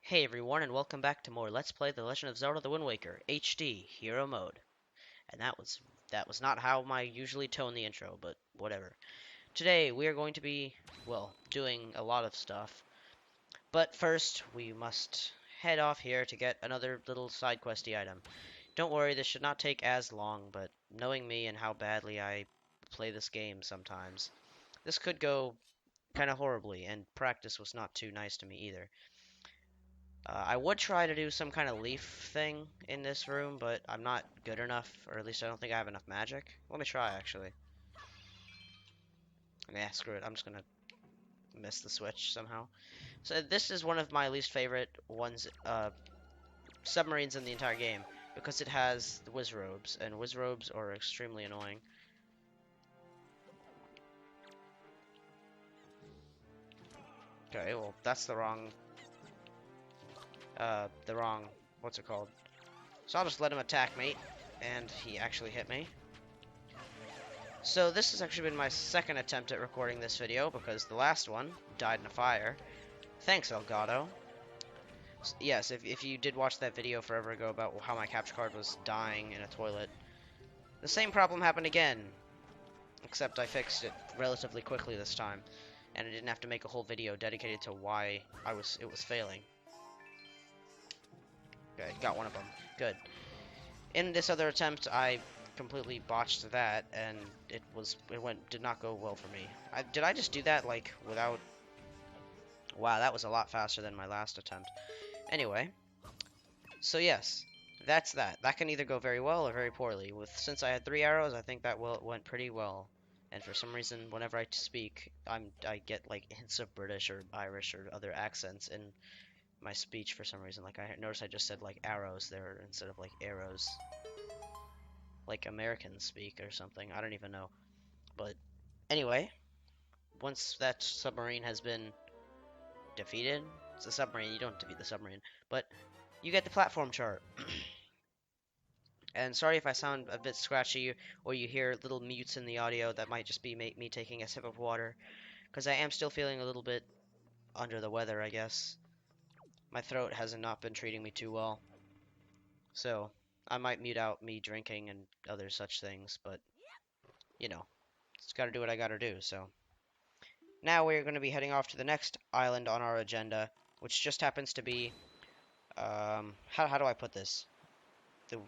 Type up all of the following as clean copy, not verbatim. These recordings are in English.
Hey everyone, and welcome back to more Let's Play The Legend of Zelda: The Wind Waker HD Hero Mode. And that was not how I usually tone the intro, but whatever. Today we are going to be, well, doing a lot of stuff. But first, we must head off here to get another little side questy item. Don't worry, this should not take as long, but knowing me and how badly I play this game sometimes, this could go kind of horribly, and practice was not too nice to me either. I would try to do some kind of leaf thing in this room, but I'm not good enough, or at least I don't think I have enough magic. Let me try, actually. Yeah, screw it. I'm just gonna miss the switch somehow. So this is one of my least favorite submarines in the entire game, because it has the Wizrobes, and Wizrobes are extremely annoying. Okay, well, that's the wrong, what's it called? So I'll just let him attack me, and he actually hit me. So this has actually been my second attempt at recording this video because the last one died in a fire. Thanks, Elgato. Yes, if you did watch that video forever ago about how my capture card was dying in a toilet, the same problem happened again, except I fixed it relatively quickly this time, and I didn't have to make a whole video dedicated to why it was failing. Okay, got one of them. Good. In this other attempt, I completely botched that, and did not go well for me. Did I just do that like without? Wow, that was a lot faster than my last attempt. Anyway, so yes, that's that. That can either go very well or very poorly. Since I had 3 arrows, I think that went pretty well. And for some reason, whenever I speak, I get like hints of British or Irish or other accents in my speech for some reason. Like I noticed I just said like arrows there instead of like arrows, like Americans speak or something. I don't even know. But anyway, once that submarine has been defeated, it's a submarine. You don't defeat the submarine, but you get the platform chart. And sorry if I sound a bit scratchy or you hear little mutes in the audio. That might just be me taking a sip of water, because I am still feeling a little bit under the weather, I guess. My throat has not been treating me too well, so I might mute out me drinking and other such things, but you know, just gotta do what I gotta do, so. Now we're going to be heading off to the next island on our agenda, which just happens to be, how do I put this? The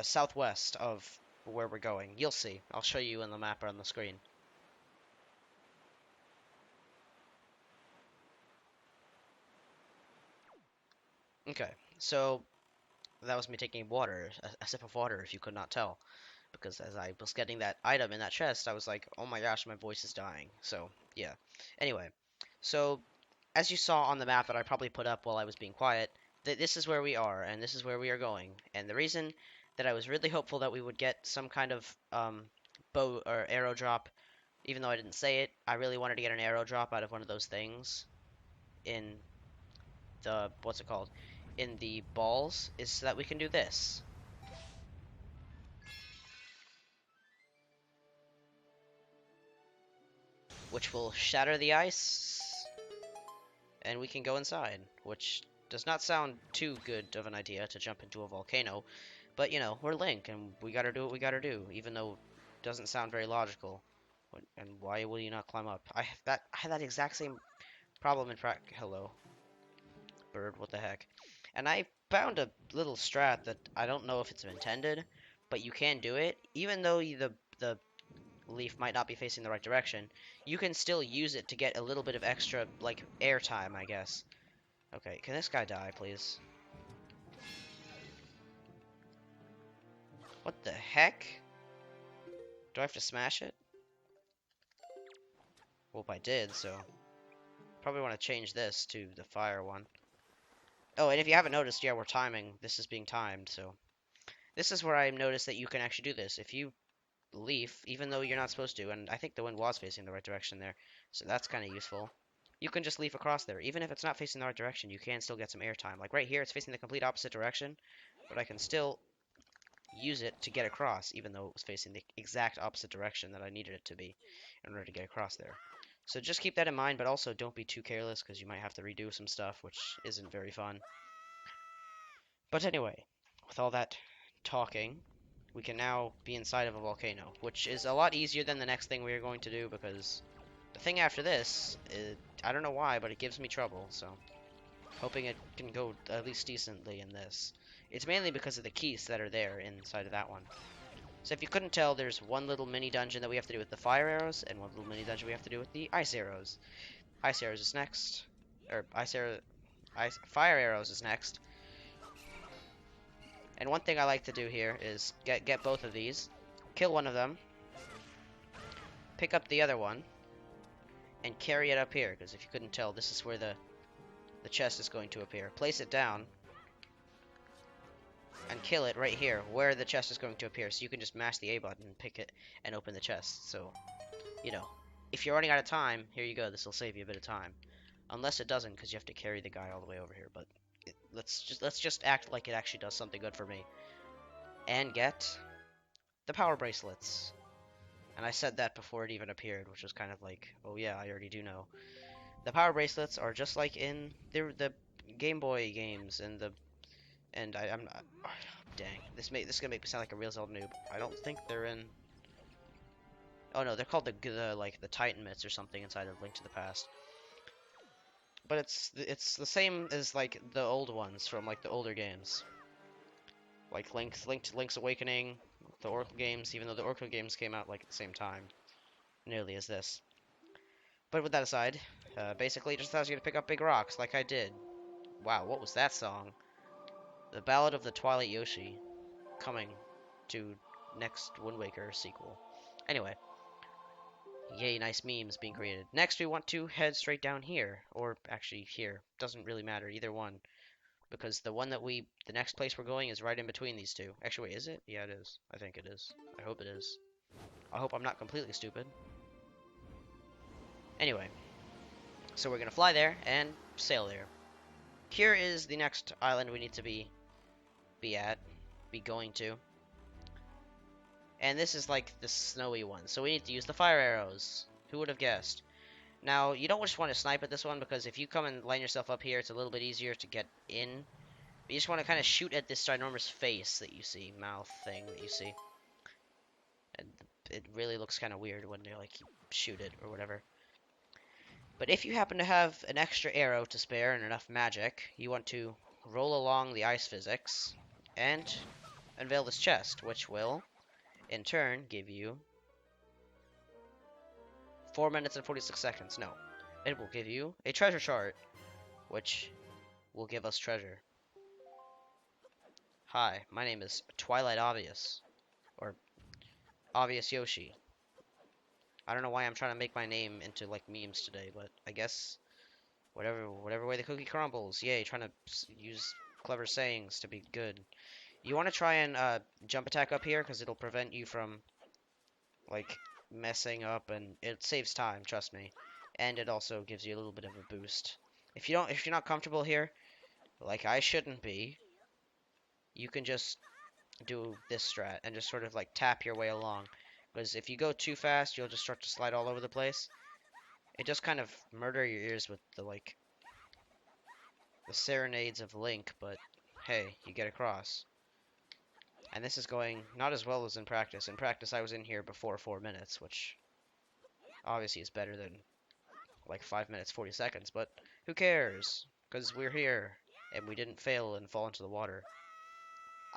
southwest of where we're going. You'll see. I'll show you in the map or on the screen. Okay, so that was me taking water, a sip of water, if you could not tell. Because as I was getting that item in that chest, I was like, oh my gosh, my voice is dying. So, yeah. Anyway, so as you saw on the map that I probably put up while I was being quiet, this is where we are, and this is where we are going. And the reason that I was really hopeful that we would get some kind of bow or arrow drop, even though I didn't say it, I really wanted to get an arrow drop out of one of those things in the, what's it called, in the balls, is so that we can do this, which will shatter the ice, and we can go inside, which does not sound too good of an idea to jump into a volcano. But, you know, we're Link, and we gotta do what we gotta do, even though it doesn't sound very logical. And why will you not climb up? I had that exact same problem in Hello, bird, what the heck? And I found a little strat that I don't know if it's intended, but you can do it. Even though the leaf might not be facing the right direction, you can still use it to get a little bit of extra, like, air time, I guess. Okay, can this guy die, please? What the heck? Do I have to smash it? Well, I did, so probably want to change this to the fire one. Oh, and if you haven't noticed, yeah, we're timing. This is being timed, so. This is where I noticed that you can actually do this. If you leaf, even though you're not supposed to, and I think the wind was facing the right direction there, so that's kind of useful. You can just leaf across there. Even if it's not facing the right direction, you can still get some airtime. Like right here, it's facing the complete opposite direction, but I can still use it to get across, even though it was facing the exact opposite direction that I needed it to be in order to get across there. So just keep that in mind, but also don't be too careless because you might have to redo some stuff, which isn't very fun. But anyway, with all that talking, we can now be inside of a volcano, which is a lot easier than the next thing we are going to do because the thing after this, I don't know why, but it gives me trouble, so hoping it can go at least decently in this. It's mainly because of the keys that are there inside of that one. So if you couldn't tell, there's one little mini dungeon that we have to do with the fire arrows, and one little mini dungeon we have to do with the ice arrows. Ice arrows is next, or fire arrows is next. And one thing I like to do here is get both of these, kill one of them, pick up the other one, and carry it up here. Because if you couldn't tell, this is where the chest is going to appear. Place it down, and kill it right here, where the chest is going to appear. So you can just mash the A button, pick it, and open the chest. So, you know, if you're running out of time, here you go. This will save you a bit of time. Unless it doesn't, because you have to carry the guy all the way over here. But let's just act like it actually does something good for me. And get the power bracelets. And I said that before it even appeared, which was kind of like, oh yeah, I already do know. The power bracelets are just like in the Game Boy games and I'm not. Oh, dang, this is gonna make me sound like a real Zelda noob. I don't think they're in. Oh no, they're called the like the Titan Mitts or something inside of Link to the Past. But it's the same as like the old ones from like the older games, like Link's Awakening, the Oracle games. Even though the Oracle games came out like at the same time, nearly as this. But with that aside, basically it just allows you to pick up big rocks like I did. Wow, what was that song? The Ballad of the Twilight Yoshi, coming to next Wind Waker sequel. Anyway, yay, nice memes being created. Next, we want to head straight down here, or actually here. Doesn't really matter, either one, because the next place we're going is right in between these two. Actually, wait, is it? Yeah, it is. I think it is. I hope it is. I hope I'm not completely stupid. Anyway, so we're gonna fly there and sail there. Here is the next island we need to be going to. And this is like the snowy one, so we need to use the fire arrows. Who would have guessed? Now, you don't just want to snipe at this one, because if you come and line yourself up here, it's a little bit easier to get in. But you just want to kind of shoot at this ginormous face that you see, mouth thing that you see. And it really looks kind of weird when you like shoot it or whatever. But if you happen to have an extra arrow to spare and enough magic, you want to roll along the ice physics and unveil this chest, which will, in turn, give you 4 minutes and 46 seconds. No, it will give you a treasure chart, which will give us treasure. Hi, my name is Twilight Obvious, or Obvious Yoshi. I don't know why I'm trying to make my name into like memes today, but I guess whatever way the cookie crumbles. Yay, trying to use clever sayings to be good. You want to try and jump attack up here because it'll prevent you from like messing up, and it saves time, trust me. And it also gives you a little bit of a boost. If you're not comfortable here, like I shouldn't be, you can just do this strat and just sort of like tap your way along. Because if you go too fast, you'll just start to slide all over the place. It just kind of murder your ears with the serenades of Link, but hey, you get across. And this is going not as well as in practice. In practice, I was in here before 4 minutes, which obviously is better than like 5 minutes 40 seconds, but who cares? Because we're here, and we didn't fail and fall into the water.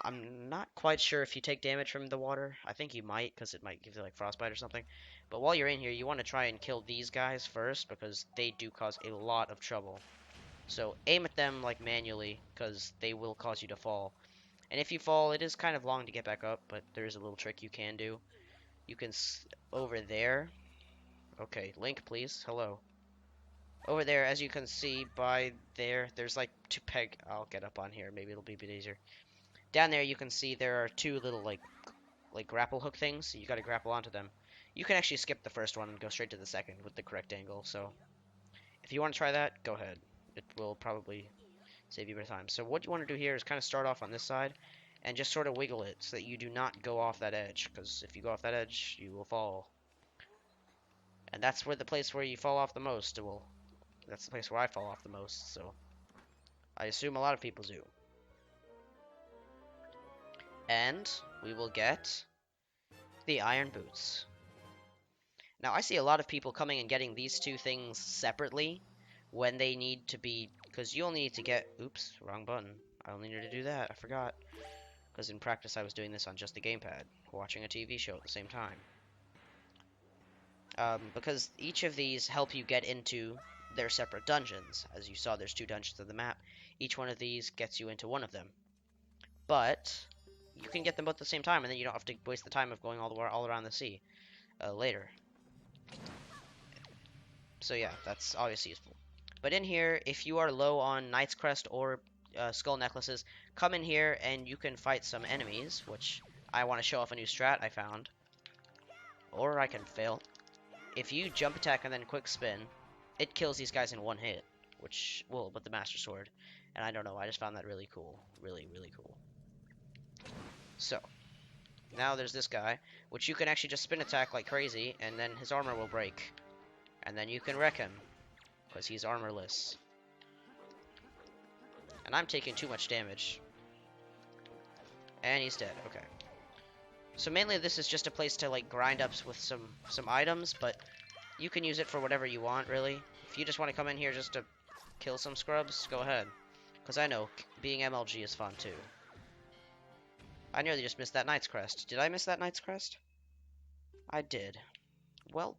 I'm not quite sure if you take damage from the water. I think you might, because it might give you like frostbite or something. But while you're in here, you want to try and kill these guys first, because they do cause a lot of trouble. So aim at them like manually, because they will cause you to fall. And if you fall, it is kind of long to get back up, but there is a little trick you can do. You can over there. Okay, Link, please. Hello. Over there, as you can see by there, there's like two peg. I'll get up on here. Maybe it'll be a bit easier. Down there, you can see there are two little like grapple hook things. You got to grapple onto them. You can actually skip the first one and go straight to the second with the correct angle. So if you want to try that, go ahead. It will probably save you a bit of time. So what you want to do here is kind of start off on this side and just sort of wiggle it so that you do not go off that edge. Because if you go off that edge, you will fall. And that's where the place where you fall off the most. Well, that's the place where I fall off the most, so I assume a lot of people do. And we will get the iron boots. Now, I see a lot of people coming and getting these two things separately when they need to be, because you only need to get, oops, wrong button. I only need to do that, I forgot. Because in practice I was doing this on just the gamepad, watching a TV show at the same time. Because each of these help you get into their separate dungeons. As you saw, there's 2 dungeons of the map. Each one of these gets you into one of them. But you can get them both at the same time, and then you don't have to waste the time of going all around the sea later. So yeah, that's obviously useful. But in here, if you are low on Knight's Crest or Skull Necklaces, come in here and you can fight some enemies, which I want to show off a new strat I found. Or I can fail. If you jump attack and then quick spin, it kills these guys in 1 hit, which, well, with the Master Sword. And I don't know, I just found that really cool. Really, really cool. So, now there's this guy, which you can actually just spin attack like crazy, and then his armor will break. And then you can wreck him, because he's armorless. And I'm taking too much damage. And he's dead, okay. So mainly this is just a place to like grind up with some items, but you can use it for whatever you want, really. If you just want to come in here just to kill some scrubs, go ahead. Because I know being MLG is fun too. I nearly just missed that Knight's Crest. Did I miss that Knight's Crest? I did. Welp.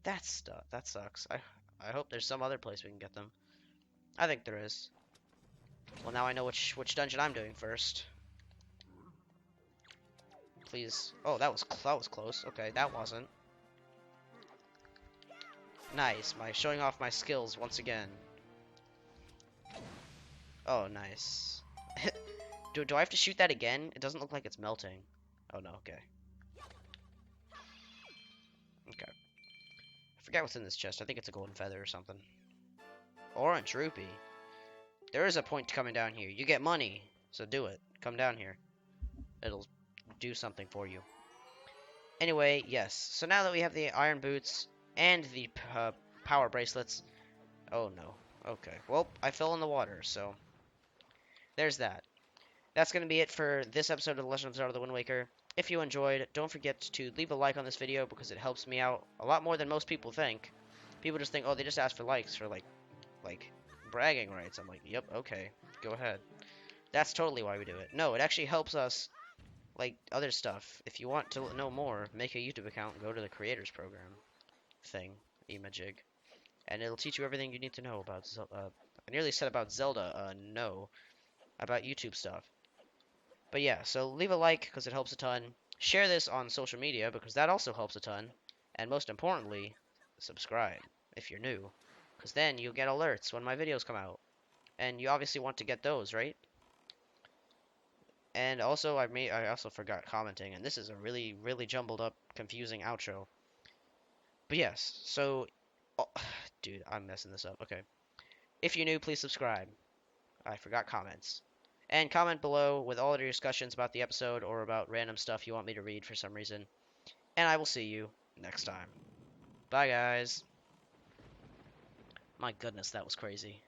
That sucks. I hope there's some other place we can get them. I think there is. Well, now I know which dungeon I'm doing first. Please. Oh, that was close. Okay, that wasn't. Nice. Showing off my skills once again. Oh, nice. Do I have to shoot that again? It doesn't look like it's melting. Oh no, okay. Okay. I forget what's in this chest. I think it's a golden feather or something. Orange rupee. There is a point to coming down here. You get money, so do it. Come down here. It'll do something for you. Anyway, yes. So now that we have the iron boots and the power bracelets. Oh no. Okay. Well, I fell in the water, so there's that. That's going to be it for this episode of The Legend of Zelda The Wind Waker. If you enjoyed, don't forget to leave a like on this video because it helps me out a lot more than most people think. People just think, oh, they just ask for likes for like bragging rights. I'm like, yep, okay, go ahead. That's totally why we do it. No, it actually helps us like other stuff. If you want to know more, make a YouTube account, go to the creators program thing, Imajig, and it'll teach you everything you need to know about Zelda. I nearly said about Zelda, no, about YouTube stuff. But yeah, so leave a like because it helps a ton. Share this on social media because that also helps a ton. And most importantly, subscribe if you're new, because then you'll get alerts when my videos come out. And you obviously want to get those, right? And also, I also forgot commenting, and this is a really, really jumbled up, confusing outro. But yes, so, oh, dude, I'm messing this up. Okay, if you're new, please subscribe. I forgot comments. And comment below with all of your discussions about the episode or about random stuff you want me to read for some reason. And I will see you next time. Bye, guys. My goodness, that was crazy.